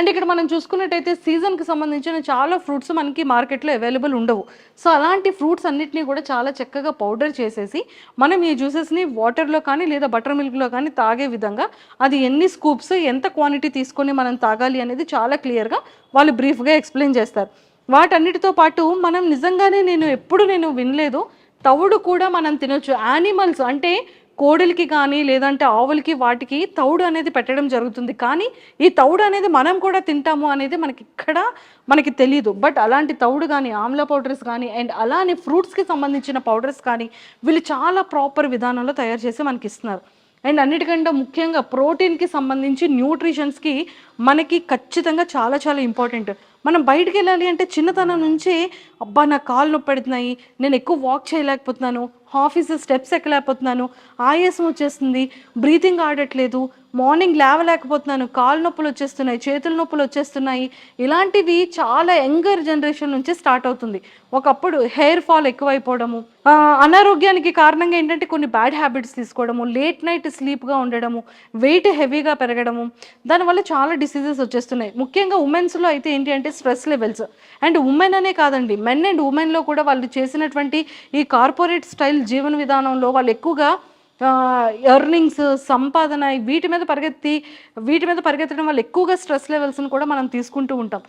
And ఇక్కడ మనం చూసుకున్నట్టయితే సీజన్‌కి సంబంధించిన చాలా ఫ్రూట్స్ మనకి మార్కెట్‌లో అవైలబుల్ ఉండవు. సో, అలాంటి ఫ్రూట్స్ అన్నిటిని కూడా చాలా చక్కగా పౌడర్ చేసేసి, మనం ఈ జ్యూసెస్‌ని వాటర్‌లో కానీ లేదా బటర్ మిల్క్‌లో కానీ తాగే విధంగా అది ఎన్ని స్కూప్స్, ఎంత క్వాంటిటీ తీసుకొని మనం తాగాలి అనేది చాలా క్లియర్‌గా వాళ్ళు బ్రీఫ్‌గా ఎక్స్‌ప్లెయిన్ చేస్తారు. వాటన్నిటితో పాటు మనం నిజంగానే నేను ఎప్పుడు వినలేదు. తవుడు కూడా మనం తినొచ్చు. యానిమల్స్ అంటే కోడులకి కానీ, లేదంటే ఆవులకి వాటికి తవుడు అనేది పెట్టడం జరుగుతుంది. కానీ ఈ తవుడు అనేది మనం కూడా తింటాము అనేది మనకి తెలీదు. బట్ అలాంటి తవుడు గానీ, ఆమ్లా పౌడర్స్ గానీ అండ్ అలానే ఫ్రూట్స్‌కి సంబంధించిన పౌడర్స్ కానీ వీళ్ళు చాలా ప్రాపర్ విధానంలో తయారు చేసి మనకిస్తున్నారు. అండ్ అన్నిటికంటే ముఖ్యంగా ప్రోటీన్‌కి సంబంధించి న్యూట్రిషన్స్‌కి మనకి ఖచ్చితంగా చాలా చాలా ఇంపార్టెంట్. మనం బయటికెళ్ళాలి అంటే చిన్నతనం నుంచే అబ్బా! నాకు కాళ్ళు నొప్పెడుతున్నాయి, నేను ఎక్కువ వాక్ చేయలేకపోతున్నాను, ఆఫీస్ స్టెప్స్ ఎక్కలేకపోతున్నాను, ఆయాసం వచ్చేస్తుంది, బ్రీతింగ్ ఆడట్లేదు, మార్నింగ్ లేవలేకపోతున్నాను, కాళ్ళు నొప్పులొచ్చేస్తున్నాయి, చేతుల నొప్పులొచ్చేస్తున్నాయి. ఇలాంటివి చాలా యంగర్ జనరేషన్ నుంచే స్టార్ట్ అవుతుంది. ఒకప్పుడు హెయిర్ ఫాల్ ఎక్కువైపోవడము, అనారోగ్యానికి కారణంగా ఏంటంటే కొన్ని బ్యాడ్ హ్యాబిట్స్ తీసుకోవడము, లేట్ నైట్ స్లీప్‌గా ఉండడము, వెయిట్ హెవీగా పెరగడము, దానివల్ల చాలా డిసీజెస్ వచ్చేస్తున్నాయి. ముఖ్యంగా ఉమెన్స్‌లో అయితే ఏంటి అంటే స్ట్రెస్ లెవెల్స్ అండ్ ఉమెన్ అనే కాదండి, మెన్ అండ్ ఉమెన్‌లో కూడా వాళ్ళు చేసినటువంటి ఈ కార్పొరేట్ స్టైల్ జీవన విధానంలో వాళ్ళు ఎక్కువగా ఎర్నింగ్స్, సంపాదన వీటి మీద పరిగెత్తడం వల్ల ఎక్కువగా స్ట్రెస్ లెవెల్స్‌ని కూడా మనం తీసుకుంటూ ఉంటాం.